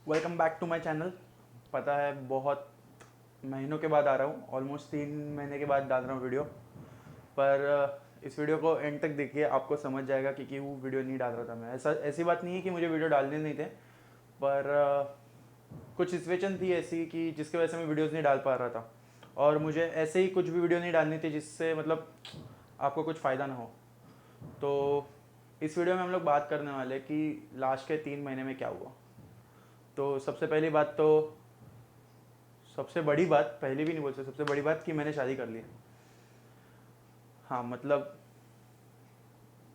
Welcome back to my channel. पता है बहुत महीनों के बाद आ रहा हूँ, ऑलमोस्ट 3 महीने के बाद डाल रहा हूँ वीडियो। पर इस वीडियो को एंड तक देखिए, आपको समझ जाएगा कि क्यों वीडियो नहीं डाल रहा था मैं। ऐसी बात नहीं है कि मुझे वीडियो डालने नहीं थे, पर कुछ सिचुएशन थी ऐसी कि जिसकी वजह से मैं वीडियोज़ नहीं डाल पा रहा था। और मुझे ऐसे ही कुछ भी वीडियो नहीं डालनी थी जिससे मतलब आपको कुछ फ़ायदा ना हो। तो इस वीडियो में हम लोग बात करने वाले कि लास्ट के 3 महीने में क्या हुआ। तो सबसे बड़ी बात, पहले भी नहीं बोल सकते, सबसे बड़ी बात कि मैंने शादी कर ली। हाँ मतलब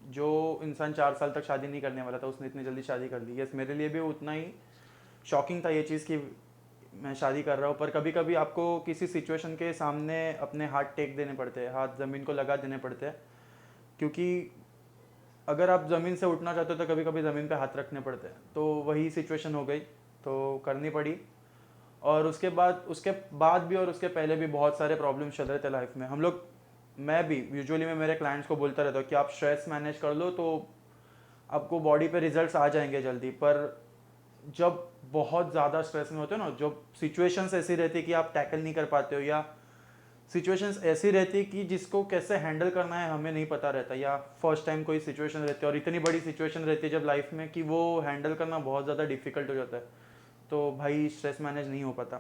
जो इंसान 4 साल तक शादी नहीं करने वाला था उसने इतनी जल्दी शादी कर ली। यस, मेरे लिए भी उतना ही शॉकिंग था ये चीज़ कि मैं शादी कर रहा हूँ। पर कभी कभी आपको किसी सिचुएशन के सामने अपने हाथ टेक देने पड़ते हैं, हाथ ज़मीन को लगा देने पड़ते हैं। क्योंकि अगर आप ज़मीन से उठना चाहते हो तो कभी कभी ज़मीन पे हाथ रखने पड़ते हैं। तो वही सिचुएशन हो गई, तो करनी पड़ी। और उसके बाद भी और उसके पहले भी बहुत सारे प्रॉब्लम्स चल रहे थे लाइफ में। मैं भी यूजुअली मैं मेरे क्लाइंट्स को बोलता रहता हूँ कि आप स्ट्रेस मैनेज कर लो तो आपको बॉडी पे रिजल्ट्स आ जाएंगे जल्दी। पर जब बहुत ज़्यादा स्ट्रेस में होते हो ना, जब सिचुएशंस ऐसी रहती कि आप टैकल नहीं कर पाते हो, या सिचुएशंस ऐसी रहती कि जिसको कैसे हैंडल करना है हमें नहीं पता रहता, या फर्स्ट टाइम कोई सिचुएशन रहती है और इतनी बड़ी सिचुएशन रहती है जब लाइफ में कि वो हैंडल करना बहुत ज़्यादा डिफिकल्ट हो जाता है, तो भाई स्ट्रेस मैनेज नहीं हो पाता।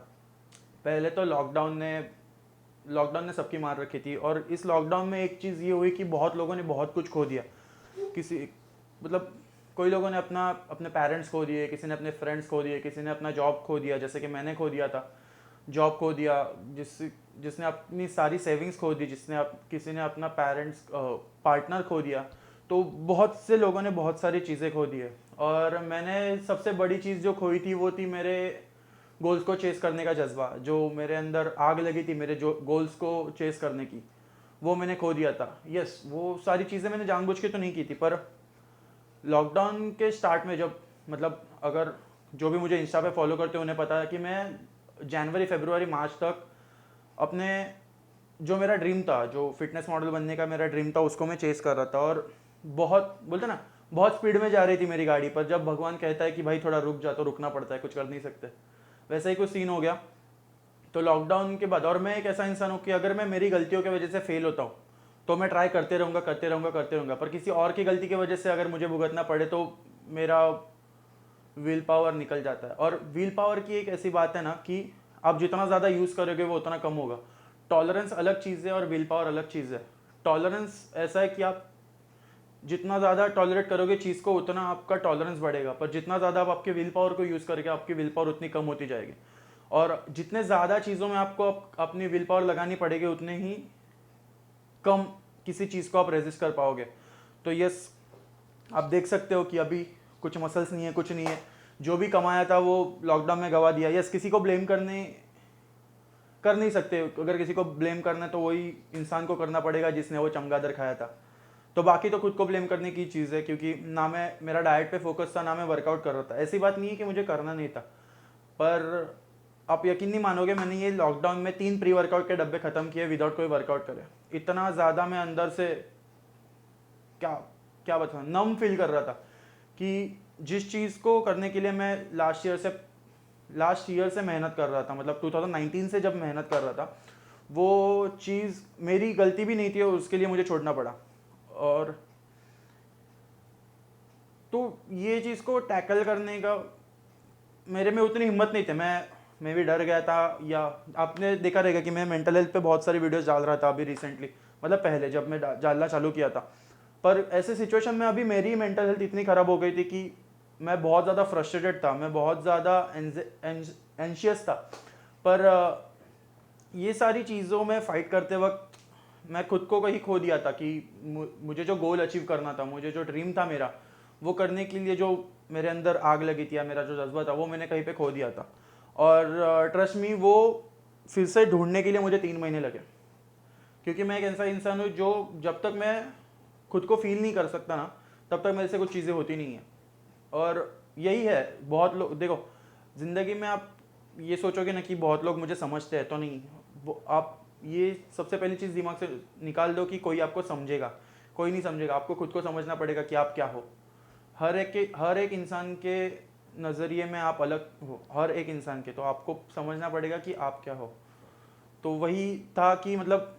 पहले तो लॉकडाउन ने सबकी मार रखी थी। और इस लॉकडाउन में एक चीज़ ये हुई कि बहुत लोगों ने बहुत कुछ खो दिया। किसी मतलब कोई लोगों ने अपने पेरेंट्स खो दिए, किसी ने अपने फ्रेंड्स खो दिए, किसी ने अपना जॉब खो दिया, जैसे कि मैंने खो दिया था। जॉब खो दिया, जिसने अपनी सारी सेविंग्स खो दी, किसी ने अपना पार्टनर खो दिया। तो बहुत से लोगों ने बहुत सारी चीज़ें खो दी है। और मैंने सबसे बड़ी चीज़ जो खोई थी वो थी मेरे गोल्स को चेस करने का जज्बा। जो मेरे अंदर आग लगी थी मेरे जो गोल्स को चेस करने की, वो मैंने खो दिया था। यस, वो सारी चीज़ें मैंने जानबूझ के तो नहीं की थी। पर लॉकडाउन के स्टार्ट में जब मतलब अगर जो भी मुझे इंस्टा पे फॉलो करते हैं उन्हें पता है कि मैं जनवरी फरवरी मार्च तक अपने जो मेरा ड्रीम था, जो फिटनेस मॉडल बनने का मेरा ड्रीम था, उसको मैं चेस कर रहा था। और बहुत बोलते ना, बहुत स्पीड में जा रही थी मेरी गाड़ी। पर जब भगवान कहता है कि भाई थोड़ा रुक जा, तो रुकना पड़ता है, कुछ कर नहीं सकते। वैसा ही कुछ सीन हो गया। तो लॉकडाउन के बाद, और मैं एक ऐसा इंसान हूँ कि अगर मैं मेरी गलतियों की वजह से फेल होता हूँ तो मैं ट्राई करते रहूँगा, करते रहूँगा, करते रहूँगा। पर किसी और की गलती की वजह से अगर मुझे भुगतना पड़े तो मेरा विल पावर निकल जाता है। और विल पावर की एक ऐसी बात है ना कि आप जितना ज़्यादा यूज़ करोगे वो उतना कम होगा। टॉलरेंस अलग चीज़ है और विल पावर अलग चीज़ है। टॉलरेंस ऐसा है कि आप जितना ज़्यादा टॉलरेट करोगे चीज़ को उतना आपका टॉलरेंस बढ़ेगा। पर जितना ज़्यादा आप आपके विल पावर को यूज़ करोगे आपकी विल पावर उतनी कम होती जाएगी। और जितने ज़्यादा चीज़ों में आपको अपनी विल पावर लगानी पड़ेगी उतने ही कम किसी चीज़ को आप रेजिस्ट कर पाओगे। तो यस, आप देख सकते हो कि अभी कुछ मसल्स नहीं है, कुछ नहीं है। जो भी कमाया था वो लॉकडाउन में गवा दिया। यस, किसी को ब्लेम कर नहीं सकते। अगर किसी को ब्लेम करना है तो वही इंसान को करना पड़ेगा जिसने वो चमगादड़ खाया था। तो बाकी तो खुद को ब्लेम करने की चीज़ है, क्योंकि ना मैं मेरा डाइट पे फोकस था, ना मैं वर्कआउट कर रहा था। ऐसी बात नहीं है कि मुझे करना नहीं था। पर आप यकीन नहीं मानोगे, मैंने ये लॉकडाउन में 3 प्री वर्कआउट के डब्बे ख़त्म किए विदाउट कोई वर्कआउट करे। इतना ज़्यादा मैं अंदर से क्या क्या बताऊँ, नम फील कर रहा था कि जिस चीज़ को करने के लिए मैं लास्ट ईयर से मेहनत कर रहा था, मतलब 2019 से जब मेहनत कर रहा था, वो चीज़ मेरी गलती भी नहीं थी और उसके लिए मुझे छोड़ना पड़ा। और तो ये चीज़ को टैकल करने का मेरे में उतनी हिम्मत नहीं थी। मैं भी डर गया था। या आपने देखा रहेगा कि मैं मेंटल हेल्थ पे बहुत सारी वीडियोस डाल रहा था अभी रिसेंटली, मतलब पहले जब मैं डालना चालू किया था। पर ऐसे सिचुएशन में अभी मेरी मेंटल हेल्थ इतनी ख़राब हो गई थी कि मैं बहुत ज़्यादा फ्रस्ट्रेटेड था, मैं बहुत ज़्यादा एंशियस था। पर ये सारी चीज़ों में फ़ाइट करते वक्त मैं खुद को कहीं खो दिया था कि मुझे जो गोल अचीव करना था, मुझे जो ड्रीम था मेरा, वो करने के लिए जो मेरे अंदर आग लगी थी या मेरा जो जज्बा था वो मैंने कहीं पे खो दिया था। और ट्रस्ट मी, वो फिर से ढूंढने के लिए मुझे 3 महीने लगे। क्योंकि मैं एक ऐसा इंसान हूँ जो जब तक मैं खुद को फील नहीं कर सकता ना, तब तक मेरे से कुछ चीज़ें होती नहीं है। और यही है, बहुत लोग देखो ज़िंदगी में आप ये सोचोगे ना कि बहुत लोग मुझे समझते हैं, तो नहीं। आप ये सबसे पहली चीज़ दिमाग से निकाल दो कि कोई आपको समझेगा, कोई नहीं समझेगा। आपको खुद को समझना पड़ेगा कि आप क्या हो। हर एक इंसान के नज़रिए में आप अलग हो हर एक इंसान के, तो आपको समझना पड़ेगा कि आप क्या हो। तो वही था कि मतलब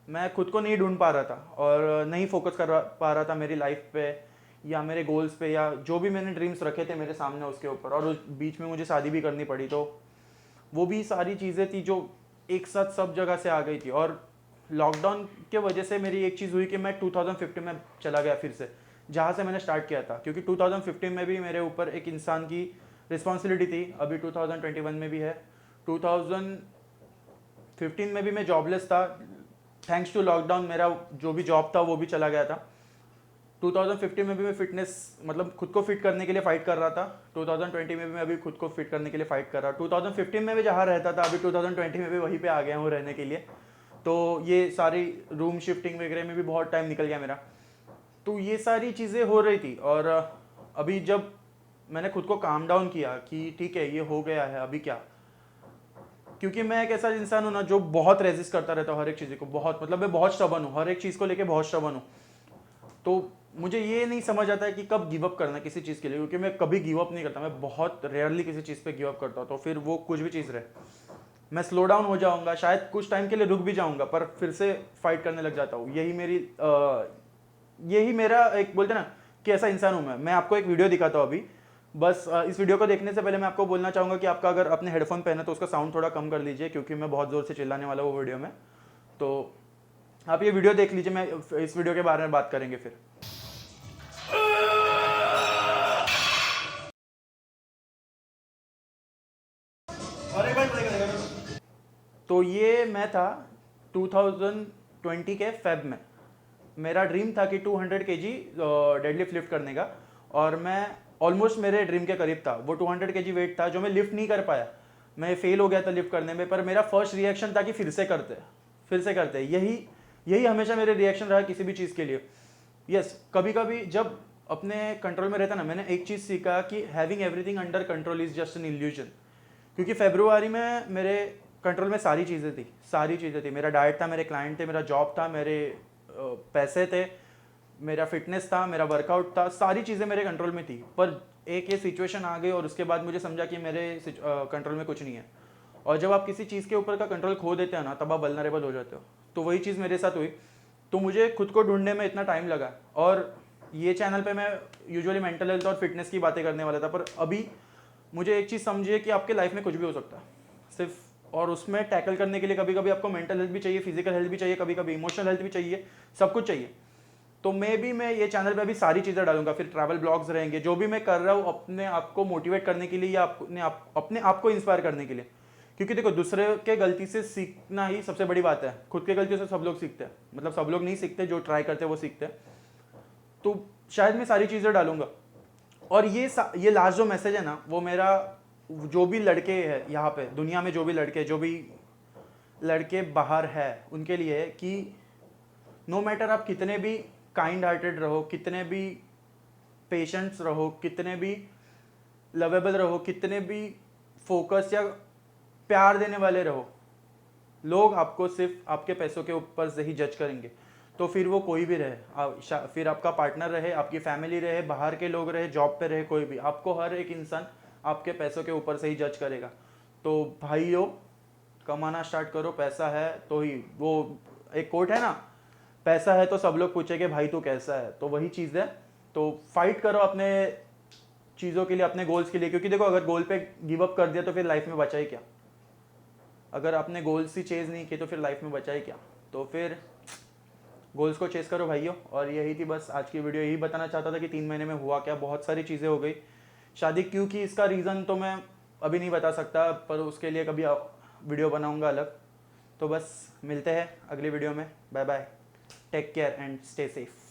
मैं खुद को नहीं ढूंढ पा रहा था और नहीं फोकस पा रहा था मेरी लाइफ पे या मेरे गोल्स पे या जो भी मैंने ड्रीम्स रखे थे मेरे सामने उसके ऊपर, और उस बीच में मुझे शादी भी करनी पड़ी। तो वो भी सारी चीज़ें थी जो एक साथ सब जगह से आ गई थी। और लॉकडाउन के वजह से मेरी एक चीज़ हुई कि मैं 2015 में चला गया फिर से जहाँ से मैंने स्टार्ट किया था, क्योंकि 2015 में भी मेरे ऊपर एक इंसान की रिस्पॉन्सिबिलिटी थी, अभी 2021 में भी है। 2015 में भी मैं जॉबलेस था, थैंक्स टू लॉकडाउन मेरा जो भी जॉब था वो भी चला गया था। 2015 में भी मैं फिटनेस मतलब खुद को फिट करने के लिए फाइट कर रहा था। 2020 में भी मैं अभी खुद को फिट करने के लिए फाइट कर रहा हूँ। 2015 में भी जहाँ रहता था अभी 2020 में भी वहीं पे आ गया हूँ रहने के लिए। तो ये सारी रूम शिफ्टिंग वगैरह में भी बहुत टाइम निकल गया मेरा। तो ये सारी चीज़ें हो रही थी, और अभी जब मैंने खुद को काम डाउन किया कि ठीक है ये हो गया है, अभी क्या, क्योंकि मैं एक ऐसा इंसान हूँ ना जो बहुत रेजिस्ट करता रहता हूँ हर एक चीज़ को, बहुत मतलब मैं बहुत स्टबर्न हूँ, हर एक चीज़ को लेके बहुत स्टबर्न हूँ। तो मुझे ये नहीं समझ आता है कि कब गिव अप करना है किसी चीज़ के लिए, क्योंकि मैं कभी गिव अप नहीं करता, मैं बहुत रेयरली किसी चीज़ पे गिव अप करता हूँ। तो फिर वो कुछ भी चीज़ रहे, मैं स्लो डाउन हो जाऊंगा, शायद कुछ टाइम के लिए रुक भी जाऊंगा, पर फिर से फाइट करने लग जाता हूँ। यही मेरा एक बोलते ना कि ऐसा इंसान हूँ मैं आपको एक वीडियो दिखाता हूँ अभी। बस इस वीडियो को देखने से पहले मैं आपको बोलना चाहूँगा कि आपका अगर अपने हेडफोन पहने तो उसका साउंड थोड़ा कम कर लीजिए, क्योंकि मैं बहुत ज़ोर से चिल्लाने वाला हूँ वीडियो में। तो आप ये वीडियो देख लीजिए, मैं इस वीडियो के बारे में बात करेंगे फिर। तो ये मैं था 2020 के फेब में। मेरा ड्रीम था कि 200 केजी डेडलिफ्ट लिफ्ट करने का, और मैं ऑलमोस्ट मेरे ड्रीम के करीब था। वो 200 केजी वेट था जो मैं लिफ्ट नहीं कर पाया, मैं फेल हो गया था लिफ्ट करने में। पर मेरा फर्स्ट रिएक्शन था कि फिर से करते, फिर से करते। यही यही हमेशा मेरे रिएक्शन रहा किसी भी चीज़ के लिए। यस, कभी कभी जब अपने कंट्रोल में रहता ना, मैंने एक चीज़ सीखा कि having everything under control is just an illusion. क्योंकि फेब्रुआरी में मेरे कंट्रोल में सारी चीज़ें थी, सारी चीज़ें थी। मेरा डाइट था, मेरे क्लाइंट थे, मेरा जॉब था, मेरे पैसे थे, मेरा फिटनेस था, मेरा वर्कआउट था, सारी चीज़ें मेरे कंट्रोल में थी। पर एक ये सिचुएशन आ गई और उसके बाद मुझे समझा कि मेरे कंट्रोल में कुछ नहीं है। और जब आप किसी चीज़ के ऊपर का कंट्रोल खो देते हैं ना, तब आप वल्नरेबल हो जाते हो। तो वही चीज़ मेरे साथ हुई। तो मुझे खुद को ढूंढने में इतना टाइम लगा। और ये चैनल पे मैं यूजुअली मेंटल हेल्थ और फिटनेस की बातें करने वाला था, पर अभी मुझे एक चीज़ समझिए कि आपके लाइफ में कुछ भी हो सकता है सिर्फ, और उसमें टैकल करने के लिए कभी कभी आपको मेंटल हेल्थ भी चाहिए, फिजिकल हेल्थ भी चाहिए, कभी कभी इमोशनल हेल्थ भी चाहिए, सब कुछ चाहिए। तो मैं ये चैनल पे अभी सारी चीज़ें डालूंगा, फिर ट्रैवल ब्लॉग्स रहेंगे, जो भी मैं कर रहा हूँ अपने आप को मोटिवेट करने के लिए या अपने आप को इंस्पायर करने के लिए। क्योंकि देखो, दूसरे के गलती से सीखना ही सबसे बड़ी बात है, खुद के गलतियों से सब लोग सीखते हैं, मतलब सब लोग नहीं सीखते, जो ट्राई करते हैं वो सीखते हैं। तो शायद मैं सारी चीज़ें डालूंगा। और ये लास्ट जो मैसेज है ना, वो मेरा जो भी लड़के हैं यहाँ पे दुनिया में, जो भी लड़के बाहर है उनके लिए है कि नो मैटर आप कितने भी काइंड हार्टेड रहो, कितने भी पेशेंट्स रहो, कितने भी लवेबल रहो, कितने भी फोकस या प्यार देने वाले रहो, लोग आपको सिर्फ आपके पैसों के ऊपर से ही जज करेंगे। तो फिर वो कोई भी रहे, फिर आपका पार्टनर रहे, आपकी फैमिली रहे, बाहर के लोग रहे, जॉब पे रहे, कोई भी, आपको हर एक इंसान आपके पैसों के ऊपर से ही जज करेगा। तो भाइयों, कमाना स्टार्ट करो, पैसा है तो ही, वो एक कोट है ना, पैसा है तो सब लोग पूछेंगे भाई तू कैसा है, तो वही चीज़ है। तो फाइट करो अपने चीज़ों के लिए, अपने गोल्स के लिए, क्योंकि देखो अगर गोल पे गिव अप कर दिया तो फिर लाइफ में बचा ही क्या। अगर आपने गोल्स ही चेज नहीं किए तो फिर लाइफ में बचा ही क्या। तो फिर गोल्स को चेस करो भाइयों। और यही थी बस आज की वीडियो, यही बताना चाहता था कि 3 महीने में हुआ क्या, बहुत सारी चीज़ें हो गई। शादी क्यों की, इसका रीज़न तो मैं अभी नहीं बता सकता, पर उसके लिए कभी वीडियो बनाऊंगा अलग। तो बस मिलते हैं अगली वीडियो में, bye bye, take care and stay safe.